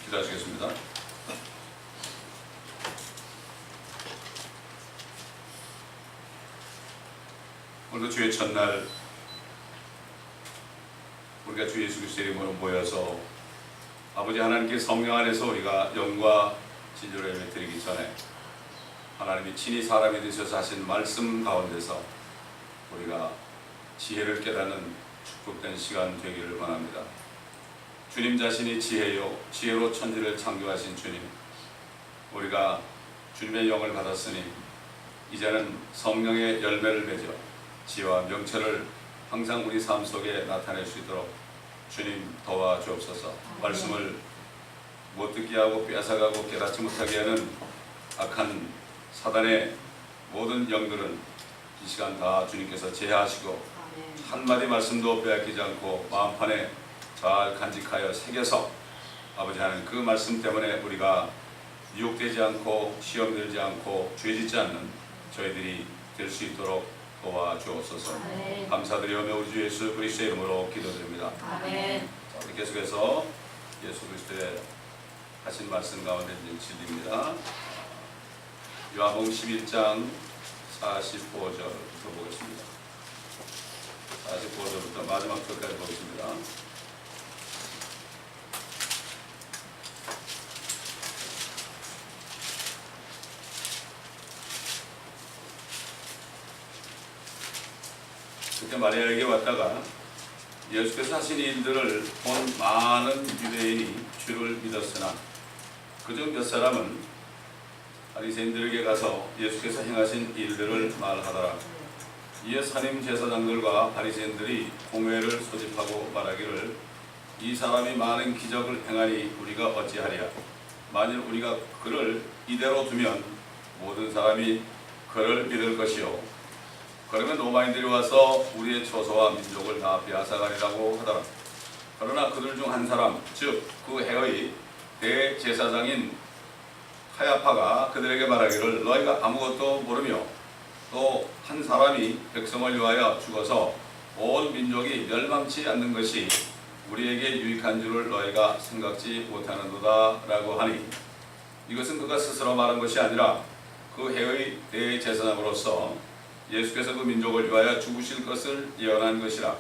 기도하시겠습니다. 오늘도 주의 첫날 우리가 주 예수 그리스도의 이름으로 모여서 아버지 하나님께 성령 안에서 우리가 영과 진리로 예배 드리기 전에 하나님이 친히 사람이 되셔서 하신 말씀 가운데서 우리가 지혜를 깨닫는 축복된 시간 되기를 원합니다. 주님 자신이 지혜요 지혜로 천지를 창조하신 주님, 우리가 주님의 영을 받았으니 이제는 성령의 열매를 맺어 지혜와 명철을 항상 우리 삶 속에 나타낼 수 있도록 주님 도와주옵소서. 말씀을 못 듣게 하고 빼앗아가고 깨닫지 못하게 하는 악한 사단의 모든 영들은 이 시간 다 주님께서 제하시고 한마디 말씀도 빼앗기지 않고 마음판에 잘 간직하여 새겨서 아버지 하나님 그 말씀 때문에 우리가 유혹되지 않고 시험 들지 않고 죄짓지 않는 저희들이 될 수 있도록 도와주옵소서. 아멘. 감사드리오며 우리 주 예수 그리스도의 이름으로 기도드립니다. 아멘. 자, 우리 계속해서 예수 그리스도의 하신 말씀 가운데 진리입니다. 요한복음 11장 45절부터 보겠습니다. 45절부터 마지막 절까지 보겠습니다. 그때 마리아에게 왔다가 예수께서 하신 일들을 본 많은 유대인이 주를 믿었으나 그중 몇 사람은 바리새인들에게 가서 예수께서 행하신 일들을 말하더라. 이에 선임 제사장들과 바리새인들이 공회를 소집하고 말하기를 이 사람이 많은 기적을 행하니 우리가 어찌하랴. 만일 우리가 그를 이대로 두면 모든 사람이 그를 믿을 것이요 그러면 로마인들이 와서 우리의 처소와 민족을 다 빼앗아가리라고 하더라. 그러나 그들 중 한 사람, 즉 그 해의 대제사장인 카야파가 그들에게 말하기를 너희가 아무것도 모르며 또 한 사람이 백성을 위하여 죽어서 온 민족이 멸망치 않는 것이 우리에게 유익한 줄을 너희가 생각지 못하는도다 라고 하니, 이것은 그가 스스로 말한 것이 아니라 그 해의 대제사장으로서 예수께서 그 민족을 위하여 죽으실 것을 예언한 것이라.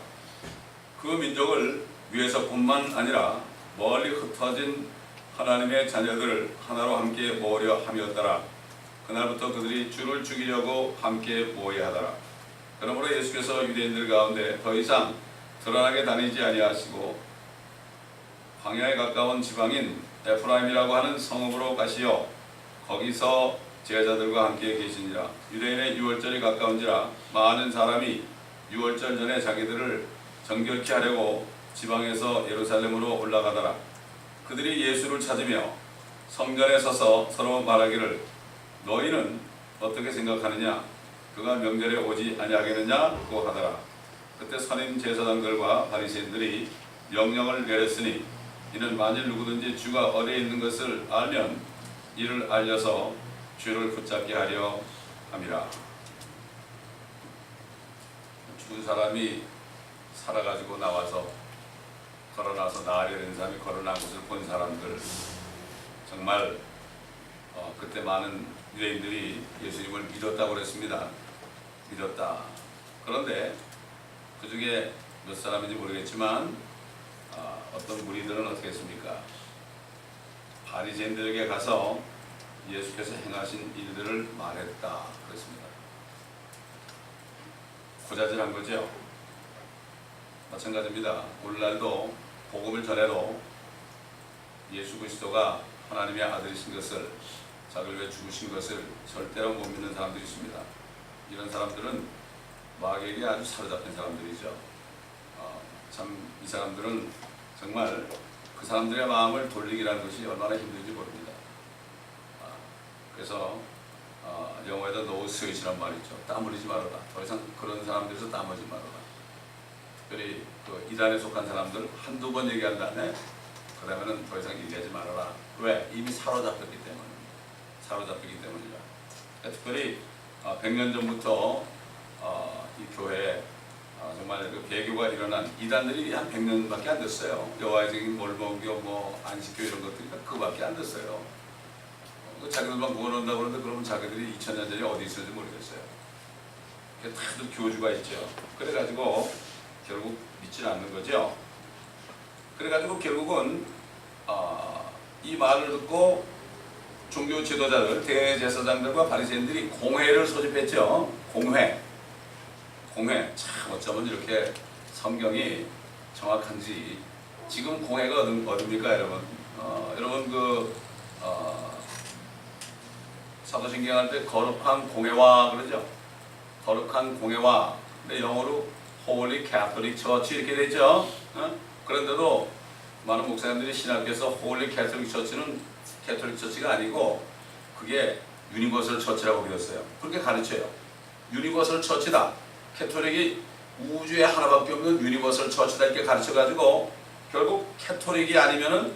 그 민족을 위해서뿐만 아니라 멀리 흩어진 하나님의 자녀들을 하나로 함께 모으려 함이었더라. 그날부터 그들이 주를 죽이려고 함께 모여하더라. 그러므로 예수께서 유대인들 가운데 더 이상 드러나게 다니지 아니하시고 광야에 가까운 지방인 에프라임이라고 하는 성읍으로 가시어 거기서 제자들과 함께 계시니라. 유대인의 유월절이 가까운지라 많은 사람이 유월절 전에 자기들을 정결케 하려고 지방에서 예루살렘으로 올라가더라. 그들이 예수를 찾으며 성전에 서서 서로 말하기를 너희는 어떻게 생각하느냐? 그가 명절에 오지 아니하겠느냐고 하더라. 그때 선임 제사장들과 바리새인들이 명령을 내렸으니 이는 만일 누구든지 주가 어디에 있는 것을 알면 이를 알려서 주를 붙잡게 하려 함이라. 죽은 사람이 살아가지고 나와서 걸어나서 나으려는 사람이 걸어난 것을 본 사람들, 정말 그때 많은 유대인들이 예수님을 믿었다고 그랬습니다. 믿었다. 그런데 그 중에 몇 사람인지 모르겠지만 어떤 무리들은 어떻게 했습니까? 바리새인들에게 가서 예수께서 행하신 일들을 말했다 그랬습니다. 고자질한 거죠. 마찬가지입니다. 오늘날도 복음을 전해도 예수 그리스도가 하나님의 아들이신 것을, 자기를 위해 죽으신 것을 절대로 못 믿는 사람들이 있습니다. 이런 사람들은 마귀에게 아주 사로잡힌 사람들이죠. 참 이 사람들은 정말 그 사람들의 마음을 돌리기라는 것이 얼마나 힘든지 모릅니다. 그래서 영어에도 no sweat이란 말이 있죠. 땀 흘리지 말아라. 더 이상 그런 사람들에서 땀 흘리지 말아라. 특별히 그 이단에 속한 사람들 한두 번 얘기한 다음에 그 다음에는 더 이상 얘기하지 말아라. 왜? 이미 사로잡혔기 때문입니다. 사로잡히기 때문이라. 특별히 100년 전부터 이 교회에 정말 그 배교가 일어난 이단들이 한 100년밖에 안 됐어요. 여호와의 증인, 몰몬교, 안식교 이런 것들이 그밖에 안 됐어요. 자기들만 구원한다고 그러는데 그러면 자기들이 2000년 전에 어디 있을지 모르겠어요. 다들 교주가 있죠. 그래가지고 결국 믿지는 않는 거죠. 그래가지고 결국은 이 말을 듣고 종교 지도자들, 대제사장들과 바리새인들이 공회를 소집했죠. 공회. 참 어쩌면 이렇게 성경이 정확한지. 지금 공회가 어딥니까, 여러분? 여러분 사도신경 할 때 거룩한 공회와 그러죠. 거룩한 공회와. 근데 영어로 Holy Catholic Church 이렇게 되죠. 그런데도 많은 목사님들이 신학교에서 Holy Catholic Church는 캐톨릭 처치가 아니고 그게 유니버설 처치라고 믿었어요. 그렇게 가르쳐요. 유니버설 처치다. 캐톨릭이 우주에 하나밖에 없는 유니버설 처치다 이렇게 가르쳐가지고 결국 캐톨릭이 아니면은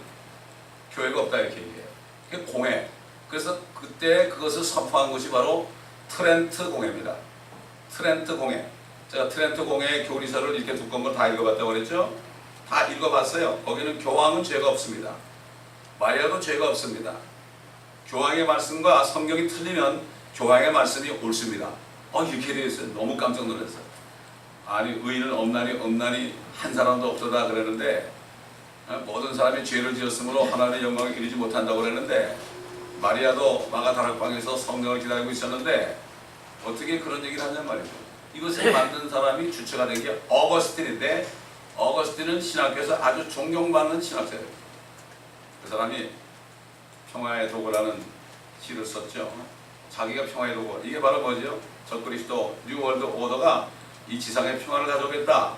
교회가 없다 이렇게 얘기해요. 그게 공회. 그래서 그때 그것을 선포한 것이 바로 트렌트 공회입니다. 트렌트 공회. 제가 트렌트 공회의 교리서를 이렇게 두꺼운 걸 다 읽어봤다고 그랬죠? 다 읽어봤어요. 거기는 교황은 죄가 없습니다. 마리아도 죄가 없습니다. 교황의 말씀과 성경이 틀리면 교황의 말씀이 옳습니다. 이렇게 되어 있어요. 너무 깜짝 놀랐어요. 아니 의인은 없나니 한 사람도 없도다 그러는데 모든 사람이 죄를 지었으므로 하나님의 영광에 이르지 못한다고 그러는데 마리아도 마가다락방에서 성령을 기다리고 있었는데 어떻게 그런 얘기를 하냔 말이죠. 이것을 만든 사람이 주체가 된 게 어거스틴인데 어거스틴은 신학교에서 아주 존경받는 신학자예요. 그 사람이 평화의 도구라는 시를 썼죠. 자기가 평화의 도구. 이게 바로 뭐죠? 적그리스도 뉴월드 오더가 이 지상에 평화를 가져오겠다.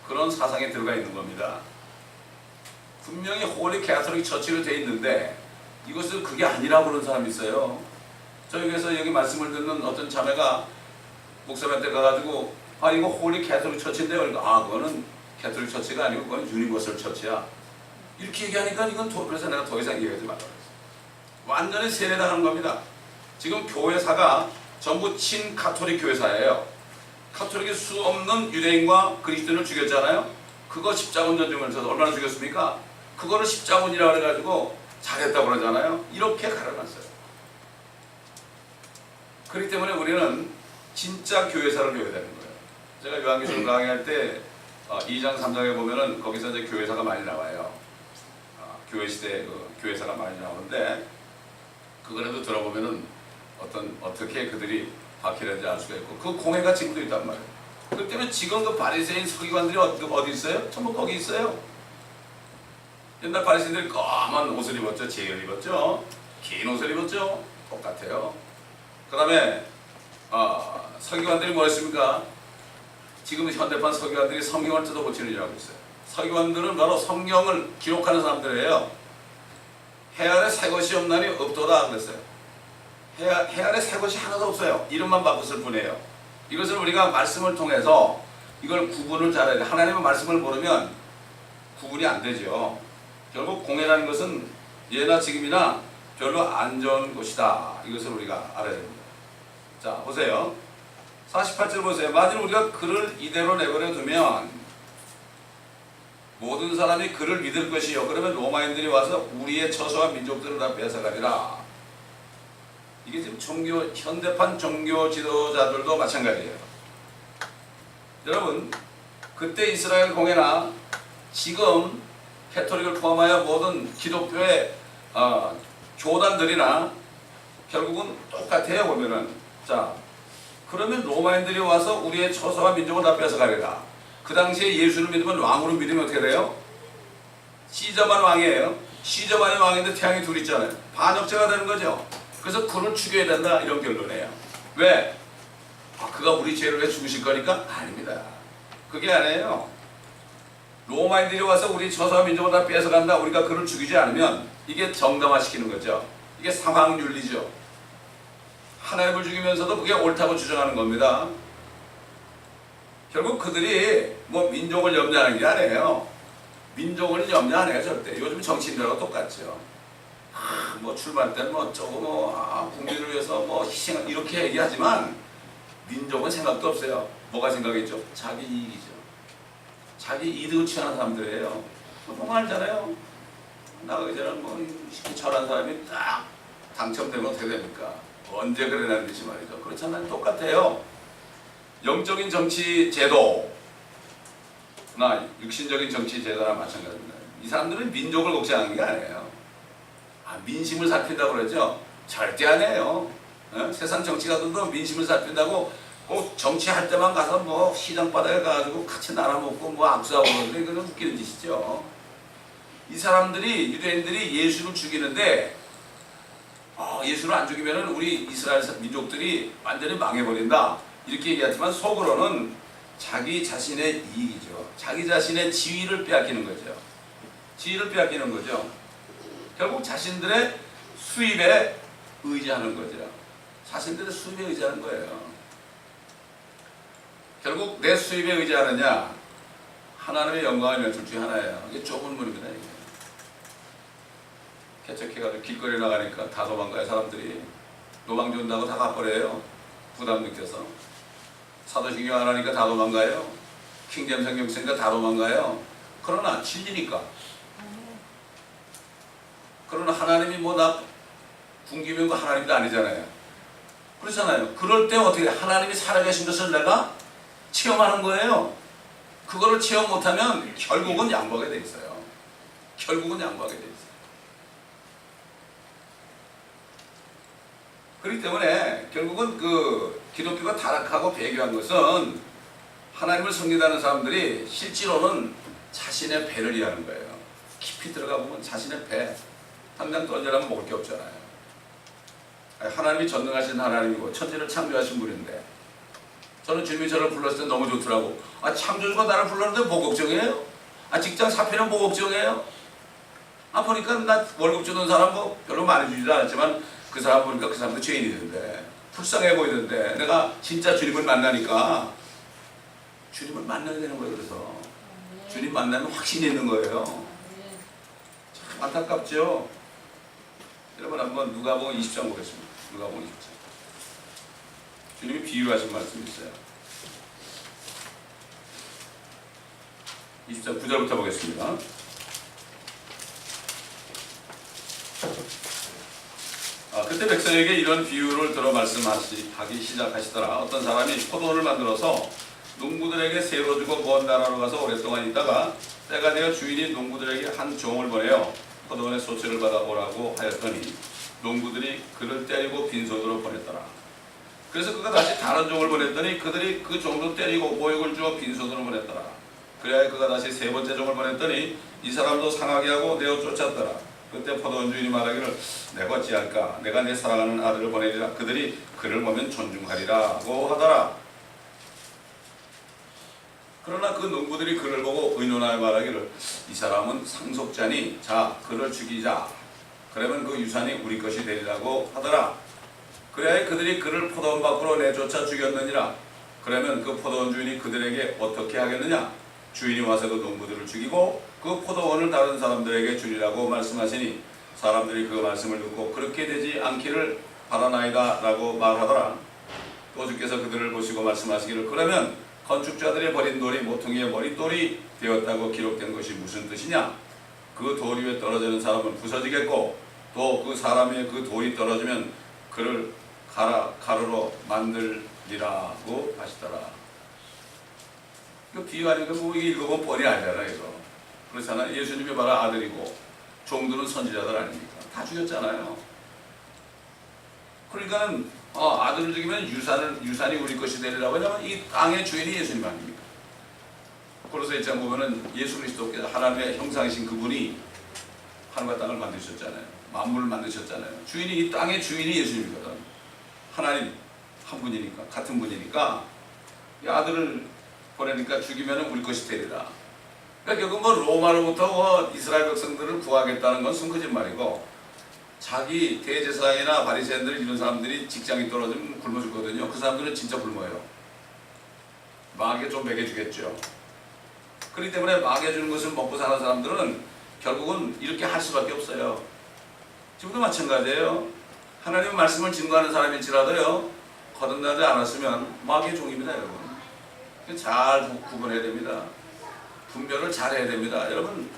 그런 사상에 들어가 있는 겁니다. 분명히 홀리 캐톨릭 처치로 되어 있는데 이것을 그게 아니라고 그러는 사람이 있어요. 저희 교회에서 여기 말씀을 듣는 어떤 자매가 목사님한테 가가지고 이거 홀리 캐톨릭 처치인데요. 그러니까 그거는 캐톨릭 처치가 아니고 그건 유니버설 처치야. 이렇게 얘기하니까 이건 그래서 내가 더 이상 얘기하지 말라고 했어요. 완전히 세뇌당하는 겁니다. 지금 교회사가 전부 친카톨릭 교회사예요. 카톨릭이 수 없는 유대인과 그리스도인을 죽였잖아요. 그거 십자군 전쟁에서 얼마나 죽였습니까? 그거를 십자군이라고 해가지고 잘했다고 그러잖아요. 이렇게 가려놨어요. 그렇기 때문에 우리는 진짜 교회사를 배워야 되는 거예요. 제가 요한계시록 강의할 때 2장 3장에 보면은 거기서 이제 교회사가 많이 나와요. 교회 시대 그 교회사가 많이 나오는데 그거라도 들어보면은 어떻게 그들이 박히는지 알 수가 있고 그 공회가 지금도 있단 말이에요. 그렇기 때문에 지금 그 바리새인 서기관들이 어디 있어요? 전부 거기 있어요. 옛날 바리새인들이 까만 옷을 입었죠. 제의를 입었죠. 긴 옷을 입었죠. 똑같아요. 그 다음에 서기관들이 뭐 했습니까? 지금 현대판 서기관들이 성경을 뜯어고치는 일을 하고 있어요. 서기관들은 바로 성경을 기록하는 사람들이에요. 해 아래 새 것이 없나니 없도다 그랬어요. 해 아래 새 것이 하나도 없어요. 이름만 바꿨을 뿐이에요. 이것을 우리가 말씀을 통해서 이걸 구분을 잘해야 돼요. 하나님의 말씀을 모르면 구분이 안 되죠. 결국 공회라는 것은 예나 지금이나 별로 안 좋은 것이다. 이것을 우리가 알아야 됩니다. 자, 보세요. 48절 보세요. 만일 우리가 그를 이대로 내버려 두면 모든 사람이 그를 믿을 것이요. 그러면 로마인들이 와서 우리의 처소와 민족들을 다 뺏어가리라. 이게 지금 현대판 종교 지도자들도 마찬가지예요. 여러분, 그때 이스라엘 공회나 지금 캐톨릭을 포함하여 모든 기독교의 교단들이나 결국은 똑같아요. 보면은 자, 그러면 로마인들이 와서 우리의 처소와 민족을 다 뺏어가리라. 그 당시에 예수를 믿으면 왕으로 믿으면 어떻게 돼요? 시저만 왕이에요. 시저만이 왕인데 태양이 둘 있잖아요. 반역죄가 되는 거죠. 그래서 그를 죽여야 된다 이런 결론이에요. 왜? 그가 우리 죄를 왜 죽으실 거니까? 아닙니다. 그게 아니에요. 로마인들이 와서 우리 처소와 민족을 다 뺏어간다. 우리가 그를 죽이지 않으면 이게 정당화시키는 거죠. 이게 상황윤리죠. 하나님을 죽이면서도 그게 옳다고 주장하는 겁니다. 결국 그들이 뭐 민족을 염려하는 게 아니에요. 민족을 염려 안 해요 절대. 요즘 정치인들하고 똑같죠. 뭐 출마할 때는 뭐 어쩌고 국민을 위해서 뭐 희생 이렇게 얘기하지만 민족은 생각도 없어요. 뭐가 생각이죠? 자기 이익이죠. 자기 이득을 취하는 사람들이에요. 너무 알잖아요. 나가기 전에 뭐 철한 사람이 딱 당첨되면 어떻게 됩니까? 언제 그래라는 듯이 말이죠. 그렇잖아요. 똑같아요. 영적인 정치 제도나 육신적인 정치 제도나 마찬가지입니다. 이 사람들은 민족을 걱정하는 게 아니에요. 민심을 살핀다고 그러죠. 절대 아니에요. 세상 정치가들도 민심을 살핀다고 꼭 정치할 때만 가서 뭐 시장 바닥에 가가지고 같이 나눠먹고 뭐 악수하고 그러는데 그건 웃기는 짓이죠. 이 사람들이 유대인들이 예수를 죽이는데 예수를 안 죽이면 우리 이스라엘 민족들이 완전히 망해버린다 이렇게 얘기하지만 속으로는 자기 자신의 이익이죠. 자기 자신의 지위를 빼앗기는 거죠. 지위를 빼앗기는 거죠. 결국 자신들의 수입에 의지하는 거죠. 자신들의 수입에 의지하는 거예요. 결국 내 수입에 의지하느냐 하나님의 영광을 멸줄 중 하나예요. 이게 좁은 문입니다. 이게. 개척해가지고 길거리에 나가니까 다 도망가요. 사람들이 노방 준다고 다 가버려요. 부담 느껴서. 사도신경 안 하니까 다 도망가요. 킹잼 성경 쓰니까 다 도망가요. 그러나 진리니까. 그러나 하나님이 뭐 나 굶기면 그 하나님도 아니잖아요. 그렇잖아요. 그럴 때 어떻게 하나님이 살아계신 것을 내가 체험하는 거예요. 그거를 체험 못하면 결국은 양보하게 돼 있어요. 결국은 양보하게 돼 있어요. 그렇기 때문에 결국은 그 기독교가 타락하고 배교한 것은 하나님을 섬긴다는 사람들이 실제로는 자신의 배를 이해하는 거예요. 깊이 들어가 보면 자신의 배. 당장 던져라면 먹을 게 없잖아요. 하나님이 전능하신 하나님이고 천지를 창조하신 분인데 저는 주님이 저를 불렀을 때 너무 좋더라고. 창조주가 나를 불렀는데 뭐 걱정해요? 직장 사표는 뭐 걱정해요? 보니까 나 월급 주는 사람 뭐 별로 많이 주지도 않았지만 그 사람 보니까 그 사람도 죄인이던데 불쌍해 보이던데 내가 진짜 주님을 만나니까 주님을 만나야 되는 거예요. 그래서 주님 만나면 확신이 있는 거예요. 참 안타깝죠? 여러분 한번 누가복음 20장 보겠습니다. 누가복음 20장. 주님이 비유로 하신 말씀이 있어요. 20장 9절부터 보겠습니다. 그때 백성에게 이런 비유를 들어 말씀하기 시작하시더라. 어떤 사람이 포도원을 만들어서 농부들에게 새로 주고 먼 나라로 가서 오랫동안 있다가 때가 되어 주인이 농부들에게 한 종을 보내어 포도원의 소출을 받아 오라고 하였더니 농부들이 그를 때리고 빈손으로 보냈더라. 그래서 그가 다시 다른 종을 보냈더니 그들이 그 종도 때리고 모욕을 주어 빈손으로 보냈더라. 그래야 그가 다시 세 번째 종을 보냈더니 이 사람도 상하게 하고 내어 쫓았더라. 그때 포도원 주인이 말하기를 내가 어찌할까? 내가 내 사랑하는 아들을 보내리라. 그들이 그를 보면 존중하리라고 하더라. 그러나 그 농부들이 그를 보고 의논하여 말하기를 이 사람은 상속자니 자 그를 죽이자. 그러면 그 유산이 우리 것이 되리라고 하더라. 그래야 그들이 그를 포도원 밖으로 내쫓아 죽였느니라. 그러면 그 포도원 주인이 그들에게 어떻게 하겠느냐? 주인이 와서 그 농부들을 죽이고 그 포도원을 다른 사람들에게 주리라고 말씀하시니 사람들이 그 말씀을 듣고 그렇게 되지 않기를 바라나이다 라고 말하더라. 또 주께서 그들을 보시고 말씀하시기를 그러면 건축자들의 버린 돌이 모퉁이의 머릿돌이 되었다고 기록된 것이 무슨 뜻이냐? 그 돌 위에 떨어지는 사람은 부서지겠고 또 그 사람의 그 돌이 떨어지면 그를 가루로 만들리라고 하시더라. 이거 비유하는 거 뭐 이게 읽어보면 뻔히 알잖아 이거. 그렇잖아. 예수님이 바로 아들이고 종들은 선지자들 아닙니까? 다 죽였잖아요. 그러니까는 아들을 죽이면 유산이 우리 것이 되리라고. 왜냐면 이 땅의 주인이 예수님 아닙니까? 고로서 1장 보면은 예수 그리스도께서 하나님의 형상이신 그분이 하늘과 땅을 만드셨잖아요. 만물을 만드셨잖아요. 주인이 이 땅의 주인이 예수님이거든. 하나님 한 분이니까 같은 분이니까 이 아들을 보내니까 죽이면 우리 것이 되리라. 그러니까 결국 뭐 로마로부터 이스라엘 백성들을 구하겠다는 건 순거짓말이고 자기 대제사장이나 바리새인들 이런 사람들이 직장이 떨어지면 굶어 죽거든요. 그 사람들은 진짜 굶어요. 마귀에 좀 먹여주겠죠. 그렇기 때문에 먹여주는 것을 먹고 사는 사람들은 결국은 이렇게 할 수밖에 없어요. 지금도 마찬가지예요. 하나님의 말씀을 증거하는 사람일지라도요. 거듭나지 않았으면 마귀의 종입니다. 여러분. 잘 구분해야 됩니다. 분별을 잘 해야 됩니다. 여러분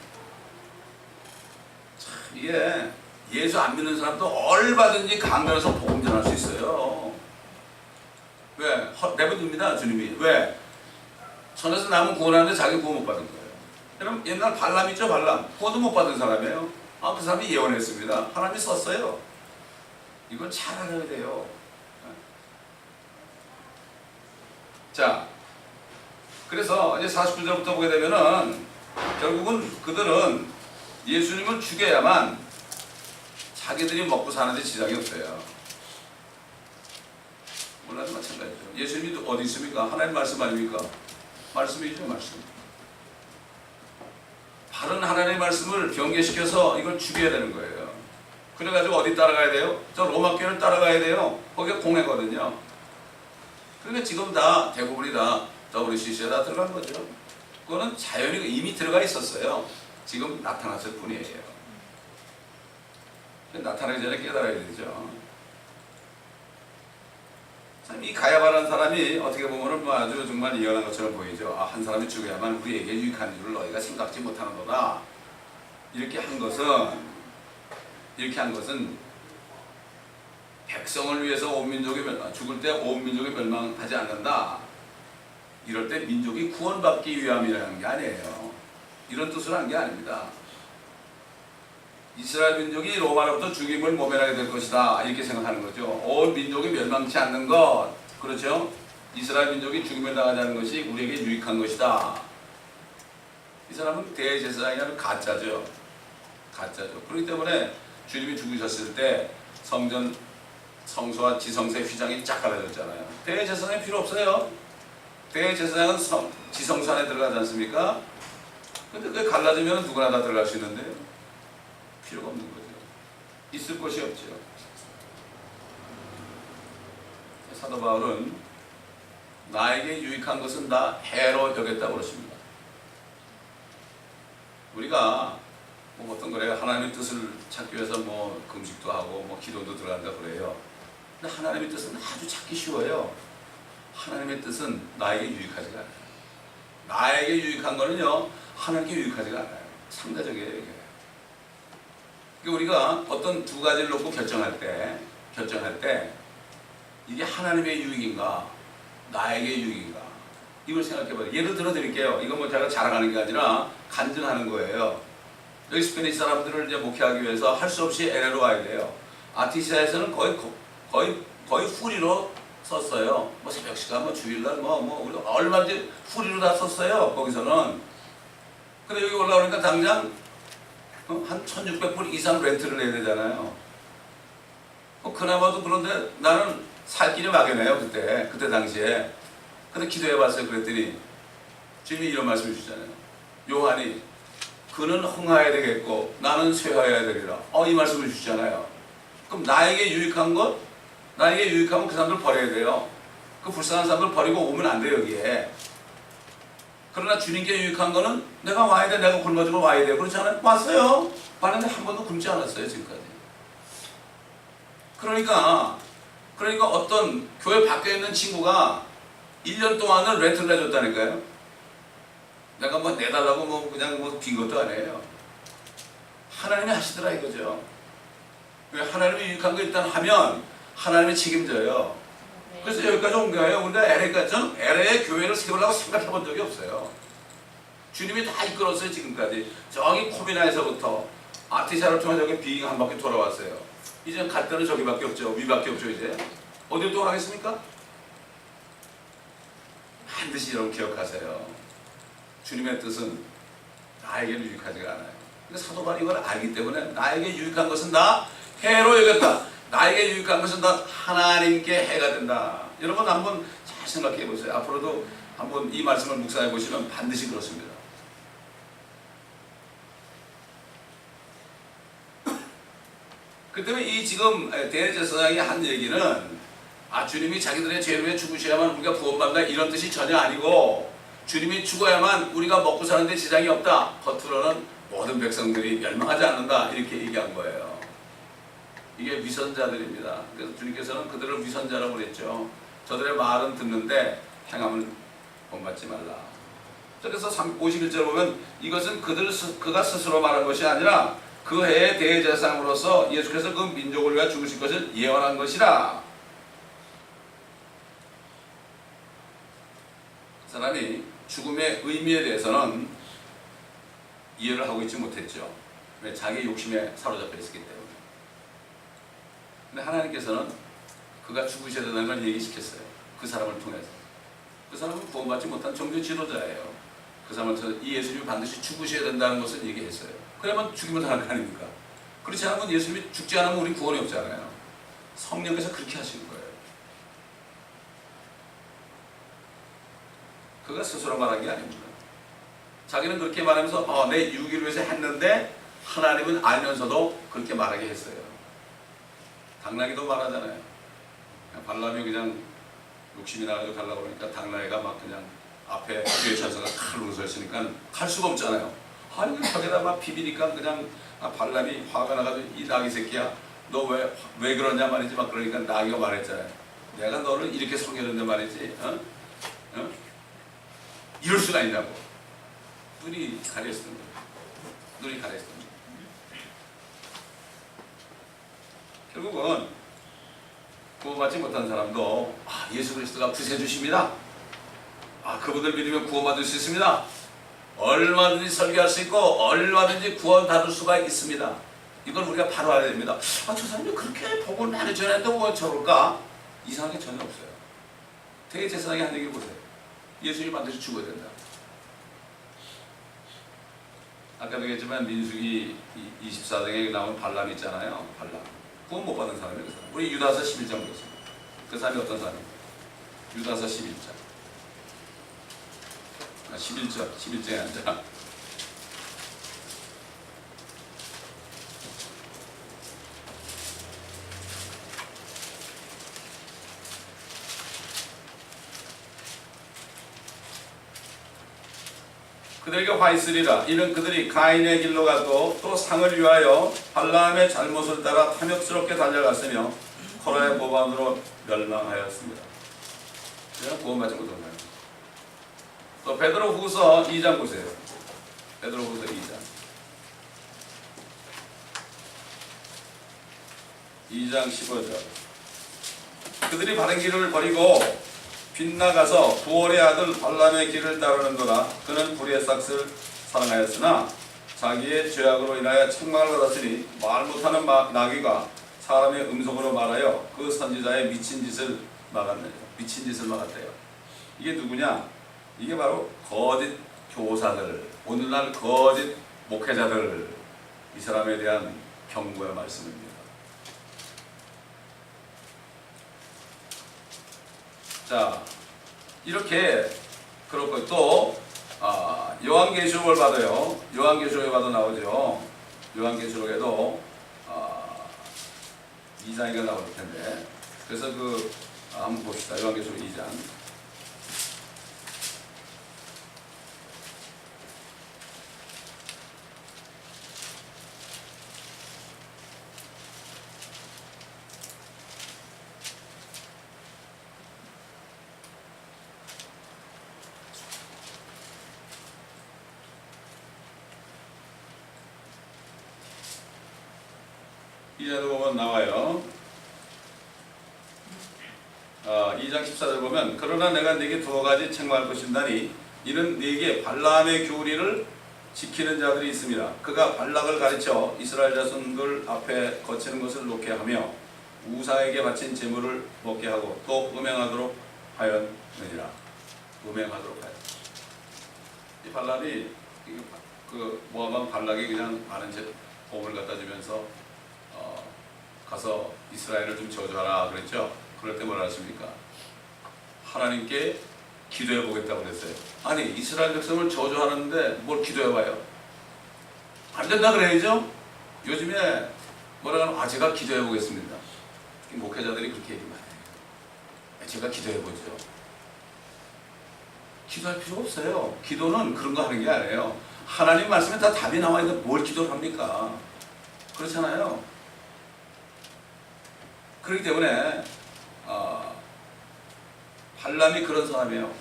이게 예수 안 믿는 사람도 얼마든지 강변에서 복음 전할 수 있어요. 왜? 내버립니다 주님이. 왜? 천에서 남은 구원하는데 자기 구원 못 받은 거예요. 여러분 옛날 발람 있죠? 발람. 구원도 못 받은 사람이에요. 그 사람이 예언했습니다. 하나님이 썼어요. 이걸 잘 알아야 돼요. 자, 그래서 이제 49절부터 보게 되면은 결국은 그들은 예수님을 죽여야만 자기들이 먹고 사는데 지장이 없어요. 몰라도 마찬가지죠. 예수님이 어디 있습니까? 하나님 말씀 아닙니까? 말씀이죠, 말씀. 바른 하나님의 말씀을 변개시켜서 이걸 죽여야 되는 거예요. 그래가지고 어디 따라가야 돼요? 저 로마 교회를 따라가야 돼요. 거기가 공회거든요. 그러니까 지금 다 대부분이 다 WCC에 다 들어간 거죠. 그거는 자연히 이미 들어가 있었어요. 지금 나타났을 뿐이에요. 나타나기 전에 깨달아야 되죠. 참 이 가야바라는 사람이 어떻게 보면 뭐 아주 정말 이해한 것처럼 보이죠. 한 사람이 죽어야만 우리에게 유익한 줄을 너희가 생각지 못하는 거다. 이렇게 한 것은 백성을 위해서 온 민족이 죽을 때 온 민족이 멸망하지 않는다. 이럴 때 민족이 구원받기 위함이라는 게 아니에요. 이런 뜻으로 한 게 아닙니다. 이스라엘 민족이 로마로부터 죽임을 모면하게 될 것이다. 이렇게 생각하는 거죠. 온 민족이 멸망치 않는 것. 그렇죠? 이스라엘 민족이 죽임을 당하지 않는 것이 우리에게 유익한 것이다. 이 사람은 대제사장이 아니라 가짜죠. 가짜죠. 그렇기 때문에 주님이 죽으셨을 때 성소와 지성소의 휘장이 쫙 갈라졌잖아요. 대제사장이 필요 없어요. 대제사장은 지성소 안에 들어가지 않습니까? 근데 그게 갈라지면 누구나 다 들어갈 수 있는데요. 필요가 없는 거죠. 있을 곳이 없죠. 사도 바울은 나에게 유익한 것은 다 해로 여겼다고 그러십니다. 우리가 뭐 어떤 거래요? 하나님의 뜻을 찾기 위해서 뭐 금식도 하고 뭐 기도도 들어간다 그래요. 근데 하나님의 뜻은 아주 찾기 쉬워요. 하나님의 뜻은 나에게 유익하지가 않아요. 나에게 유익한 거는요, 하나님께 유익하지가 않아요. 상대적이에요, 이게. 그러니까 우리가 어떤 두 가지를 놓고 결정할 때 이게 하나님의 유익인가, 나에게 유익인가, 이걸 생각해 봐요. 예를 들어 드릴게요. 이건 뭐 제가 자랑하는 게 아니라 간증하는 거예요. 여기 스페니시 사람들을 이제 목회하기 위해서 할 수 없이 LA로 와야 돼요. 아티시아에서는 거의 후리로 썼어요. 뭐 새벽 시간, 뭐 주일날, 우리 얼마든지 후리로 다 썼어요. 거기서는. 근데 여기 올라오니까 당장 한 1,600불 이상 렌트를 내야 되잖아요. 그나마도 그런데 나는 살 길이 막연해요. 그때 당시에. 근데 기도해 봤어요. 그랬더니 주님이 이런 말씀을 주잖아요. 요한이 그는 흥하여야 되겠고 나는 쇠하여야 되리라. 이 말씀을 주시잖아요. 그럼 나에게 유익한 건 그 사람들 버려야 돼요. 그 불쌍한 사람들 버리고 오면 안 돼요, 여기에. 그러나 주님께 유익한 거는 내가 와야 돼, 내가 굶어 죽어 와야 돼. 그렇지 않아요? 왔어요. 왔는데 한 번도 굶지 않았어요, 지금까지. 그러니까 어떤 교회 밖에 있는 친구가 1년 동안을 렌트를 해줬다니까요. 내가 뭐 내달라고 그냥 빈 것도 아니에요. 하나님이 하시더라 이거죠. 하나님이 유익한 거 일단 하면 하나님이 책임져요. 그래서 여기까지 온 거예요. 근데 LA까지, 저는 LA의 교회를 세우려고 생각해 본 적이 없어요. 주님이 다 이끌었어요, 지금까지. 저기 코미나에서부터 아티샤를 통해 저기 비행 한 바퀴 돌아왔어요. 이제 갈 때는 저기밖에 없죠. 위밖에 없죠, 이제. 어디로 또 가겠습니까? 반드시 여러분 기억하세요. 주님의 뜻은 나에게 유익하지가 않아요. 근데 사도 바울이 이걸 알기 때문에 나에게 유익한 것은 다 해로 여겼다. 나에게 유익한 것은 다 하나님께 해가 된다. 여러분 한번 잘 생각해 보세요. 앞으로도 한번 이 말씀을 묵상해 보시면 반드시 그렇습니다. 그 때문에 이 지금 대제사장이 한 얘기는 주님이 자기들의 죄를 위해 죽으셔야만 우리가 구원받는다 이런 뜻이 전혀 아니고 주님이 죽어야만 우리가 먹고 사는데 지장이 없다. 겉으로는 모든 백성들이 멸망하지 않는다. 이렇게 얘기한 거예요. 이게 위선자들입니다. 그래서 주님께서는 그들을 위선자라고 그랬죠. 저들의 말은 듣는데 행함은 본받지 말라. 그래서 51절 보면 이것은 그가 스스로 말한 것이 아니라 그 해의 대제사장으로서 예수께서 그 민족을 위하여 죽으실 것을 예언한 것이라. 그 사람이 죽음의 의미에 대해서는 이해를 하고 있지 못했죠. 왜? 자기 욕심에 사로잡혀 있었기 때문에. 근데 하나님께서는 그가 죽으셔야 된다는 걸 얘기시켰어요. 그 사람을 통해서. 그 사람은 구원받지 못한 종교 지도자예요. 그 사람을 통해서 이 예수님이 반드시 죽으셔야 된다는 것을 얘기했어요. 그러면 죽이면 당할 거 아닙니까? 그렇지 않으면 예수님이 죽지 않으면 우리 구원이 없잖아요. 성령께서 그렇게 하시는 거예요. 그가 스스로 말한 게 아닙니다. 자기는 그렇게 말하면서 내 유기를 위해서 했는데 하나님은 알면서도 그렇게 말하게 했어요. 당나귀도 말하잖아요. 발람이 그냥 욕심이 나가지고 가려고 그러니까 당나귀가 막 그냥 앞에 뒤에 천사가 칼로 서 있으니까 갈 수가 없잖아요. 아니 벽에다 막 비비니까 그냥 발람이 화가 나가지고 이 나귀 새끼야 너 왜 그러냐 말이지 막 그러니까 나귀가 말했잖아요. 내가 너를 이렇게 섬겼는데 말이지 이럴 수가 있냐고. 눈이 가렸던 거예요. 눈이 가렸던 거예요. 결국은 구원받지 못한 사람도 예수 그리스도가 구세주십니다. 그분들 믿으면 구원받을 수 있습니다. 얼마든지 설교할 수 있고 얼마든지 구원 받을 수가 있습니다. 이걸 우리가 바로 알아야 됩니다. 저 사람이 그렇게 복을 많이 전했는데 왜 저럴까? 이상한 게 전혀 없어요. 대제사장이 한 얘기 보세요. 예수님이 반드시 죽어야 된다. 아까도 얘기했지만 민수기 24장에 나온 발람 있잖아요. 발람. 구원 못 받은 사람이에요. 그 사람. 우리 유다서 11장 보겠습니다. 그 사람이 어떤 사람이에요? 유다서 11장. 11장에 앉아. 그들에게 화 있으리라. 이는 그들이 가인의 길로 가고 또 상을 위하여 발람의 잘못을 따라 탐욕스럽게 달려갔으며 코라의 모반으로 멸망하였습니다. 그냥 구원받지 못한 거예요. 또 베드로후서 2장 보세요. 베드로후서 2장 15절. 그들이 바른 길을 버리고 빗나가서 부월의 아들 발람의 길을 따르는도다. 그는 불의 삭스를 사랑하였으나 자기의 죄악으로 인하여 책망을 받았으니 말 못하는 나귀가 사람의 음성으로 말하여 그 선지자의 미친 짓을 막았네요. 미친 짓을 막았대요. 이게 누구냐? 이게 바로 거짓 교사들, 오늘날 거짓 목회자들, 이 사람에 대한 경고의 말씀입니다. 자, 이렇게 그렇고 또 요한계시록을 봐도요. 요한계시록에 봐도 나오죠. 요한계시록에도 2장이가 나올 텐데, 그래서 한번 봅시다. 요한계시록 2장. 이자도 보면 나와요. 2장 14절 보면 그러나 내가 네게 두어 가지 책망할 것인다니 이는 네게 발람의 교리를 지키는 자들이 있습니다. 그가 발락을 가르쳐 이스라엘 자손들 앞에 거치는 것을 놓게 하며 우상에게 바친 제물을 먹게 하고 또 음행하도록 하였느니라. 음행하도록 하였. 이 발람이 모압 발락이 그냥 많은 보험을 갖다 주면서 가서 이스라엘을 좀 저주하라 그랬죠. 그럴 때 뭐라 하십니까? 하나님께 기도해 보겠다고 그랬어요. 아니 이스라엘 백성을 저주하는데 뭘 기도해 봐요? 안 된다 그래야죠. 요즘에 뭐라 하면 제가 기도해 보겠습니다. 목회자들이 그렇게 얘기 많이 해요. 제가 기도해 보죠. 기도할 필요 없어요. 기도는 그런 거 하는 게 아니에요. 하나님 말씀에 다 답이 나와 있는데 뭘 기도를 합니까? 그렇잖아요. 그렇기 때문에 발람이 그런 사람이에요.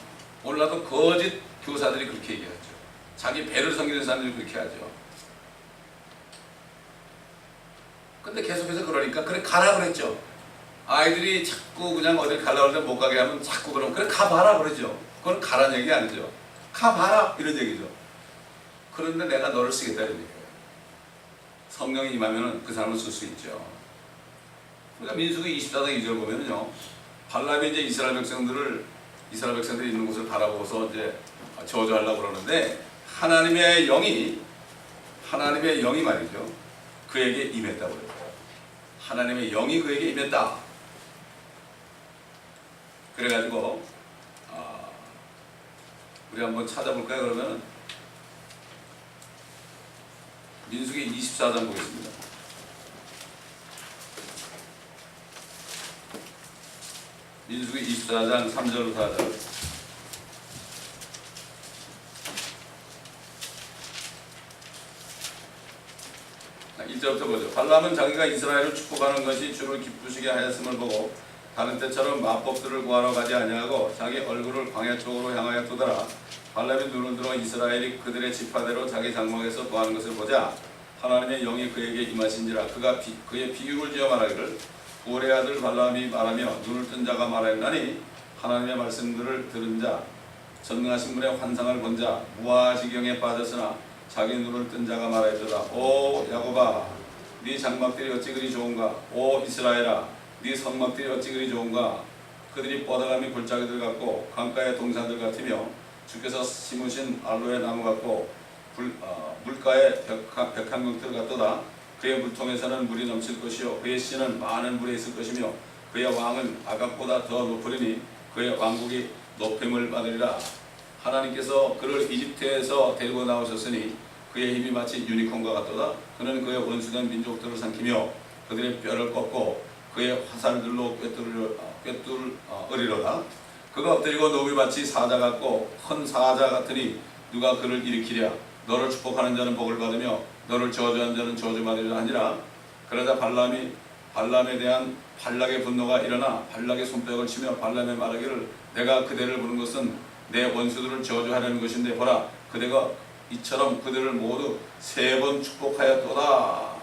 오늘날도 거짓 교사들이 그렇게 얘기하죠. 자기 배를 섬기는 사람들이 그렇게 하죠. 근데 계속해서 그러니까 그래 가라 그랬죠. 아이들이 자꾸 그냥 어딜 가려고 할 때 못 가게 하면 자꾸 그러면 그래 가봐라 그러죠. 그건 가라는 얘기 아니죠. 가봐라 이런 얘기죠. 그런데 내가 너를 쓰겠다 이런 얘기예요. 성령이 임하면 그 사람을 쓸 수 있죠. 그러니까 민수기 24장 2절 보면은요, 발람이 이제 이스라엘 백성들이 있는 곳을 바라보고서 이제 저주하려고 그러는데 하나님의 영이 말이죠, 그에게 임했다고 그래요. 하나님의 영이 그에게 임했다. 그래가지고 우리 한번 찾아볼까요? 그러면 민수기 24장 보겠습니다. 민수기 24장 3절 4절. 자, 1절부터 보죠. 발람은 자기가 이스라엘을 축복하는 것이 주를 기쁘시게 하였음을 보고 다른 때처럼 마법들을 구하러 가지 아니하고 자기 얼굴을 광야 쪽으로 향하여 두더라. 발람이 눈을 들어 이스라엘이 그들의 지파대로 자기 장막에서 구하는 것을 보자 하나님의 영이 그에게 임하신지라. 그가 그의 비유를 지어 말하기를 부올의 아들 발람이 말하며 눈을 뜬 자가 말하였나니 하나님의 말씀들을 들은 자 전능하신 분의 환상을 본 자 무아지경에 빠졌으나 자기 눈을 뜬 자가 말하였도다. 오 야곱아, 네 장막들이 어찌 그리 좋은가. 오 이스라엘아, 네 성막들이 어찌 그리 좋은가. 그들이 뻗어가미 골짜기들 같고 강가의 동산들 같으며 주께서 심으신 알로에 나무 같고 물가의 백향목들 같도다. 그의 물통에서는 물이 넘칠 것이요 그의 씨는 많은 물에 있을 것이며 그의 왕은 아각보다 더 높으리니 그의 왕국이 높임을 받으리라. 하나님께서 그를 이집트에서 데리고 나오셨으니 그의 힘이 마치 유니콘과 같도다. 그는 그의 원수된 민족들을 삼키며 그들의 뼈를 꺾고 그의 화살들로 꿰뚫으리로다. 그가 엎드리고 노비 마치 사자 같고 큰 사자 같으니 누가 그를 일으키랴. 너를 축복하는 자는 복을 받으며 너를 저주하는 자는 저주받으리라 하니라. 그러자 발람에 대한 발락의 분노가 일어나 발락의 손뼉을 치며 발람에 말하기를 내가 그대를 부른 것은 내 원수들을 저주하려는 것인데 보라 그대가 이처럼 그들을 모두 3번 축복하였도다.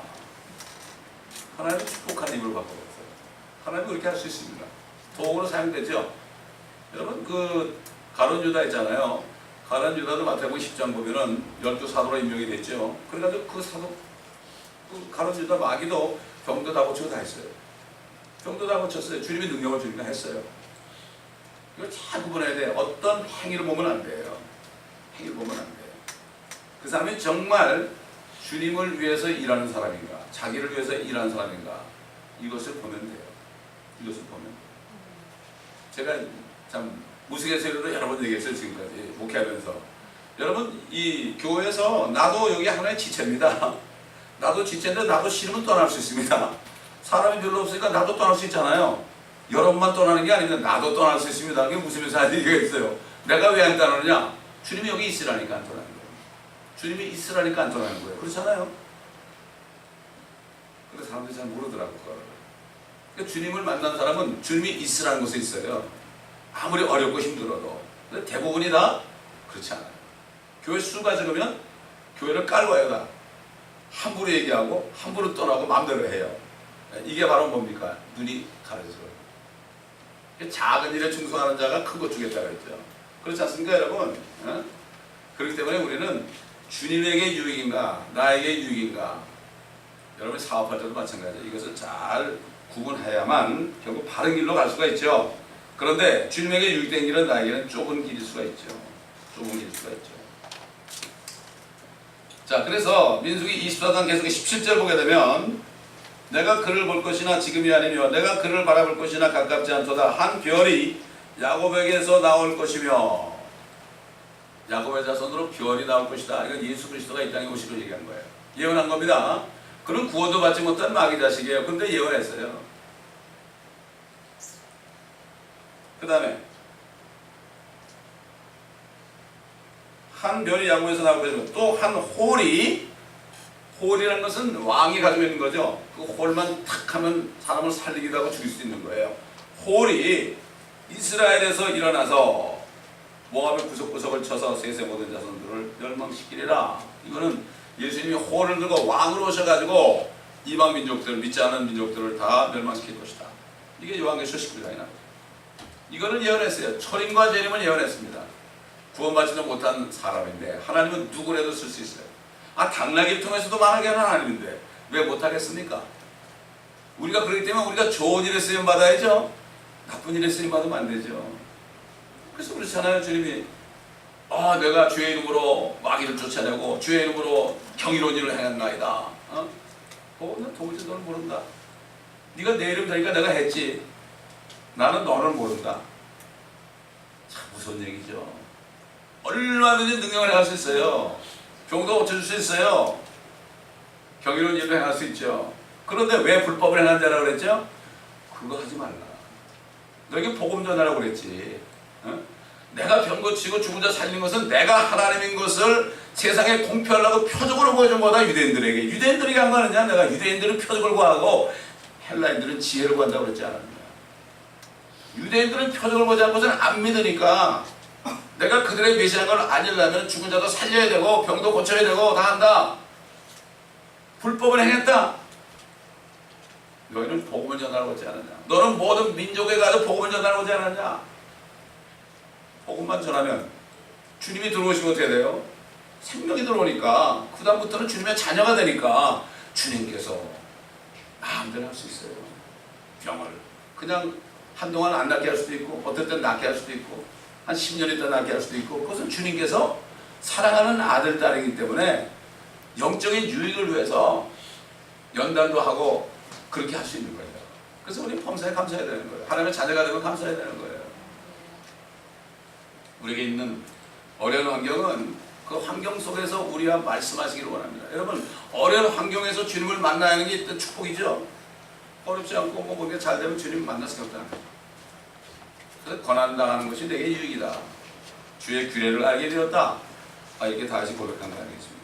하나님은 축복하는 힘을 바꿔봤어요. 하나님은 그렇게 할 수 있습니다. 도구로 사용되죠. 여러분 그 가룟 유다 있잖아요. 가룟 유다도 마태복음 10장 보면은 12사도로 임명이 됐죠. 그래가지고 그 사도 가룟 유다 마귀도 병도 다 고치고 다 했어요. 병도 다 고쳤어요. 주님이 능력을 주니까 했어요. 이걸 잘 구분해야 돼. 어떤 행위를 보면 안 돼요. 행위를 보면 안 돼요. 그 사람이 정말 주님을 위해서 일하는 사람인가, 자기를 위해서 일하는 사람인가, 이것을 보면 돼요. 이것을 보면 돼요. 제가 참 무스갯소리로 여러 번 얘기했어요. 지금까지 목회하면서. 여러분 이 교회에서 나도 여기 하나의 지체입니다. 나도 지체인데 나도 싫으면 떠날 수 있습니다. 사람이 별로 없으니까 나도 떠날 수 있잖아요. 여러분만 떠나는 게 아니면 나도 떠날 수 있습니다. 그게 무슨 얘기가 있어요. 내가 왜 안 떠나느냐? 주님이 여기 있으라니까 안 떠나는 거예요. 주님이 있으라니까 안 떠나는 거예요. 그렇잖아요. 근데 사람들이 잘 모르더라고요. 그러니까 주님을 만난 사람은 주님이 있으라는 곳에 있어요. 아무리 어렵고 힘들어도. 근데 대부분이 다 그렇지 않아요. 교회 수가 적으면 교회를 깔고요. 다 함부로 얘기하고 함부로 떠나고 마음대로 해요. 이게 바로 뭡니까? 눈이 가려져요. 작은 일에 충성하는 자가 큰 것 주겠다 그랬죠. 그렇지 않습니까 여러분? 그렇기 때문에 우리는 주님에게 유익인가 나에게 유익인가, 여러분이 사업할 때도 마찬가지예요. 이것을 잘 구분해야만 결국 바른 길로 갈 수가 있죠. 그런데 주님에게 유익된 길은 나에게는 좁은 길일 수가 있죠. 좁은 길일 수가 있죠. 자, 그래서 민수기 24장 계속 17절 보게 되면 내가 그를 볼 것이나 지금이 아니며 내가 그를 바라볼 것이나 가깝지 않도다. 한 별이 야곱에게서 나올 것이며, 야곱의 자손으로 별이 나올 것이다. 이건 예수 그리스도가 이 땅에 오시고 얘기한 거예요. 예언한 겁니다. 그는 구원도 받지 못한 마귀 자식이에요. 근데 예언했어요. 그 다음에 한 별이 야곱에서 나올 것이며 또 한 홀이라는 것은 왕이 가지고 있는 거죠. 그 홀만 탁 하면 사람을 살리기도 하고 죽일 수 있는 거예요. 홀이 이스라엘에서 일어나서 모압의 구석구석을 쳐서 셋의 모든 자손들을 멸망시키리라. 이거는 예수님이 홀을 들고 왕으로 오셔가지고 이방 민족들, 믿지 않는 민족들을 다 멸망시킬 것이다. 이게 요한계시록 19장이나 이거를 예언했어요. 초림과 재림을 예언했습니다. 구원받지도 못한 사람인데 하나님은 누구라도 쓸 수 있어요. 당나귀를 통해서도 말하게 하는 하나님인데 왜 못하겠습니까? 우리가 그렇기 때문에 우리가 좋은 일에 쓰임 받아야죠. 나쁜 일에 쓰임 받으면 안 되죠. 그래서 그렇잖아요. 주님이 내가 주의 이름으로 마귀를 쫓아내고 주의 이름으로 경이로운 일을 행한나이다. 나 도무지 너를 모른다. 네가 내 이름 되니까 내가 했지. 나는 너를 모른다. 참 무서운 얘기죠. 얼마든지 능력을 행할 수 있어요. 병도 고쳐줄 수 있어요. 경이로운 일을 행할 수 있죠. 그런데 왜 불법을 행한 자라고 그랬죠? 그거 하지 말라. 너에게 복음 전하라고 그랬지. 내가 병 고치고 죽은 자 살린 것은 내가 하나님인 것을 세상에 공표하려고 표적으로 보여준 거다. 유대인들에게. 유대인들에게 한 거느냐? 내가 유대인들은 표적을 구하고 헬라인들은 지혜를 구한다고 그랬지 않았느냐. 유대인들은 표적을 보지 않고서는 안 믿으니까 내가 그들의 메시아인 걸 알리려면 죽은 자도 살려야 되고 병도 고쳐야 되고 다 한다. 불법을 행했다. 너희는 복음을 전하라고 하지 않았냐. 너는 모든 민족에 가서 복음을 전하라고 하지 않았냐. 복음만 전하면 주님이 들어오시면 어떻게 돼요? 생명이 들어오니까 그 다음부터는 주님의 자녀가 되니까 주님께서 마음대로 할 수 있어요. 병을 그냥 한동안 안 낫게 할 수도 있고 어떨 땐 낫게 할 수도 있고 한 10년 있다 낫게 할 수도 있고 그것은 주님께서 사랑하는 아들 딸이기 때문에 영적인 유익을 위해서 연단도 하고 그렇게 할 수 있는 거예요. 그래서 우리 범사에 감사해야 되는 거예요. 하나님의 자녀가 되면 감사해야 되는 거예요. 우리에게 있는 어려운 환경은 그 환경 속에서 우리와 말씀하시기를 원합니다. 여러분 어려운 환경에서 주님을 만나야 하는 게 일단 축복이죠. 어렵지 않고 그게 잘 되면 주님을 만날 수가 없다는 거예요. 그래서 고난당하는 것이 내게 유익이다. 주의 규례를 알게 되었다. 이렇게 다시 고백한 거 아니겠습니까?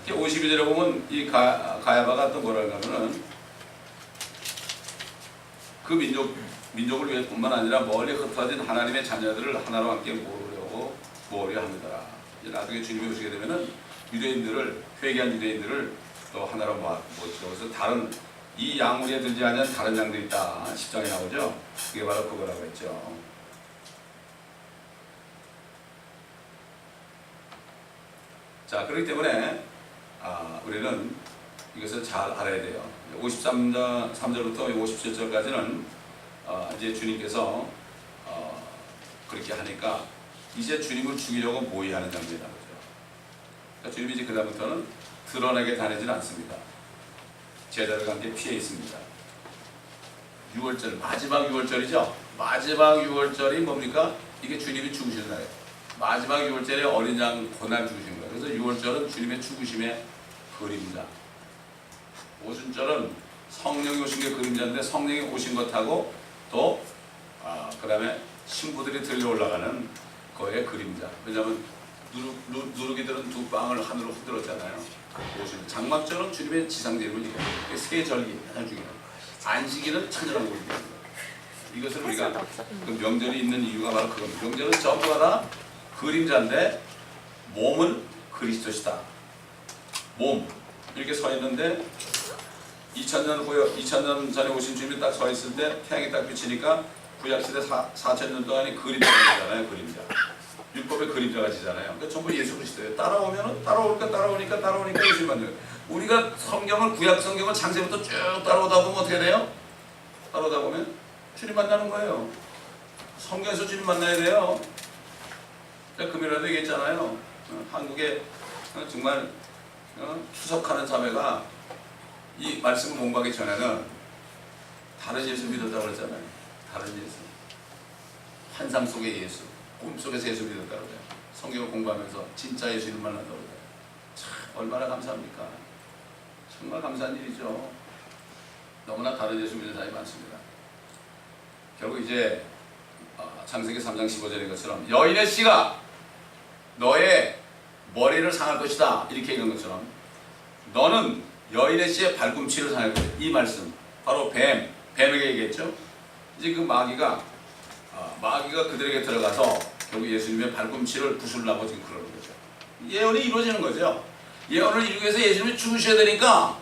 52절에 보면 이 가야바가 또 뭐라고 하면은 그 민족을 위해 뿐만 아니라 멀리 흩어진 하나님의 자녀들을 하나로 함께 모으려 합니다. 나중에 주님이 오시게 되면은 유대인들을 회개한 유대인들을 또 하나로 모으시고 그래서 다른 이 양무리에 들지 않은 다른 양들이 있다. 10장에 나오죠. 그게 바로 그거라고 했죠. 자, 그렇기 때문에 우리는 이것을 잘 알아야 돼요. 53절부터 57절까지는 이제 주님께서 그렇게 하니까 이제 주님을 죽이려고 모의하는 장면이다. 그러니까 주님이 이제 그다음부터는 드러나게 다니지는 않습니다. 제자들과 함께 피해 있습니다. 6월절, 마지막 6월절이죠. 마지막 6월절이 뭡니까? 이게 주님이 죽으시는 날이에요. 마지막 6월절에 어린 양 고난 죽으신 거예요. 그래서 6월절은 주님의 죽으심의 그림자. 오순절은 성령이 오신 게 그림자인데 성령이 오신 것하고 또 그 다음에 신부들이 들려 올라가는 거의 그림자. 왜냐하면 누르기들은 두 빵을 하늘로 흔들었잖아요. 장막절은 주님의 지상제물이니까 세 절기 가장 중요해요. 안식일은 천연왕국입니다. 이것을 우리가 그 명절이 있는 이유가 바로 그겁니다. 명절은 전부가 다 그림자인데 몸은 그리스도시다. 몸 이렇게 서 있는데 2000년 전에 오신 주님이 딱 서 있을 때 태양이 딱 비치니까 구약시대 4000년 동안이 그림자가 지잖아요. 그림자. 율법의 그림자가 지잖아요. 그러니까 전부 예수 그리스도예요. 따라오니까 예수님만요. 우리가 성경을 구약 성경을 창세부터 쭉 따라오다 보면 어떻게 돼요? 따라오다 보면 주님 만나는 거예요. 성경에서 주님 만나야 돼요. 금요일에도 얘기했잖아요. 한국에 정말 추석하는 자매가 이 말씀을 공부하기 전에는 다른 예수 믿었다고 그랬잖아요. 다른 예수. 환상 속의 예수. 꿈속에서 예수 믿었다고 그래요. 성경을 공부하면서 진짜 예수님을 만난다고 그래요. 참 얼마나 감사합니까? 정말 감사한 일이죠. 너무나 다른 예수 믿는 사람이 많습니다. 결국 이제 창세기 3장 15절인 것처럼 여인의 씨가 너의 머리를 상할 것이다. 이렇게 얘기한 것처럼 너는 여인의 씨의 발꿈치를 상할 것이다. 이 말씀 바로 뱀에게 얘기했죠. 이제 그 마귀가 그들에게 들어가서 결국 예수님의 발꿈치를 부수려고 지금 그러는 거죠. 예언이 이루어지는 거죠. 예언을 이루기 위해서 예수님이 죽으셔야 되니까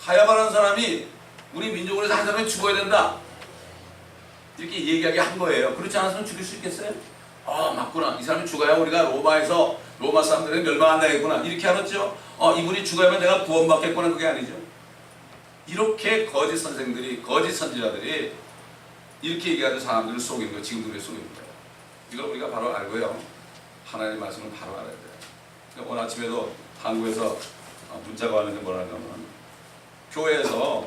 가야바라는 사람이 우리 민족을 위해서 한 사람이 죽어야 된다 이렇게 얘기하게 한 거예요. 그렇지 않았으면 죽일 수 있겠어요? 맞구나. 이 사람이 죽어야 우리가 로마 사람들에게 멸망 안 되겠구나 이렇게 알았죠. 이분이 죽어야만 내가 구원받겠구나. 그게 아니죠. 이렇게 거짓 선생들이, 거짓 선지자들이 이렇게 얘기하는 사람들을 속이는 거예요. 지금도 왜 속이는 거예요. 이걸 우리가 바로 알고요. 하나님의 말씀을 바로 알아야 돼요. 그러니까 오늘 아침에도 한국에서 문자가 왔는데 뭐라고 하면 교회에서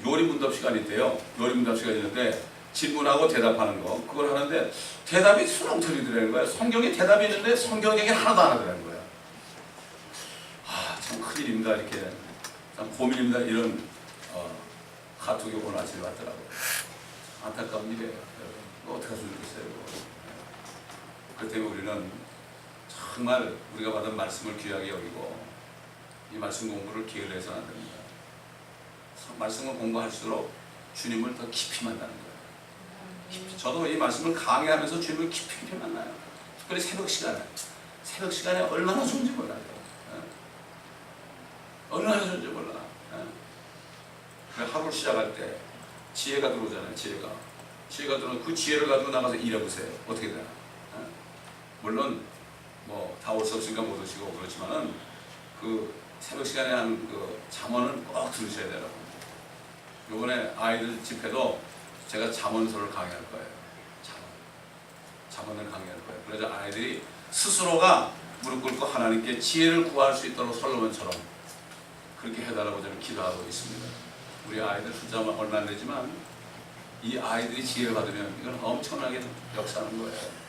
요리 문답 시간이 있대요. 요리 문답 시간이 있는데 질문하고 대답하는 거 그걸 하는데 대답이 수렁터리더라는 거예요. 성경에 대답이 있는데 성경 얘기 하나도 안 하더라는 거예요. 참 큰일입니다. 이렇게 참 고민입니다. 이런 카톡이 오늘 아침에 왔더라고요. 안타까운 일이에요. 어떻게 할 수 있겠어요? 그렇기 때문에 우리는 정말 우리가 받은 말씀을 귀하게 여기고 이 말씀 공부를 게을러서는 안 됩니다. 말씀을 공부할수록 주님을 더 깊이 만나는 거예요. 깊이. 저도 이 말씀을 강의하면서 주님을 깊이 만나요. 특별히 새벽 시간에 얼마나 좋은지 몰라요. 얼마나 좋은지 몰라. 하루를 시작할 때 지혜가 들어오잖아요. 지혜가 들어오면 그 지혜를 가지고 나가서 일해보세요. 어떻게 되나? 물론 다 올 수 없으니까 못 오시고 그렇지만은 그 새벽 시간에 한 그 잠언은 꼭 들으셔야 돼요. 이번에 아이들 집회도 제가 잠언서를 강의할 거예요. 잠언을 강의할 거예요. 그래서 아이들이 스스로가 무릎 꿇고 하나님께 지혜를 구할 수 있도록 솔로몬처럼 그렇게 해달라고 저는 기도하고 있습니다. 우리 아이들 숫자만 얼마 안 되지만 이 아이들이 지혜를 받으면 이건 엄청나게 역사하는 거예요.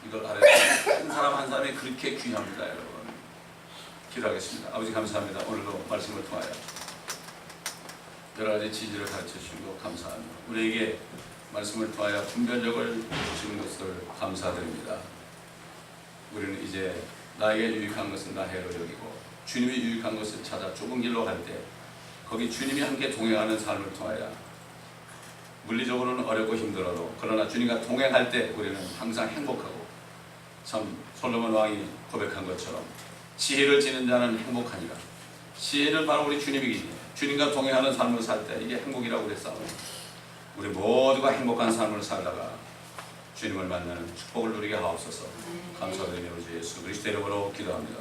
이걸 알아야 한 사람 한 사람이 그렇게 귀합니다. 여러분 기도하겠습니다. 아버지 감사합니다. 오늘도 말씀을 통하여 여러 가지 지지를 가르쳐 주시고 감사합니다. 우리에게 말씀을 통하여 분별력을 주시는 것을 감사드립니다. 우리는 이제 나에게 유익한 것은 나해로 여기고 주님이 유익한 것을 찾아 좁은 길로 갈 때 거기 주님이 함께 동행하는 삶을 통하여 물리적으로는 어렵고 힘들어도 그러나 주님과 동행할 때 우리는 항상 행복하고 참 솔로몬 왕이 고백한 것처럼 지혜를 지는 자는 행복하니라. 지혜는 바로 우리 주님이기니 주님과 동행하는 삶을 살 때 이게 행복이라고 그랬사오니 우리 모두가 행복한 삶을 살다가 주님을 만나는 축복을 누리게 하옵소서. 감사드리며 주 예수 그리스도 이름으로 기도합니다.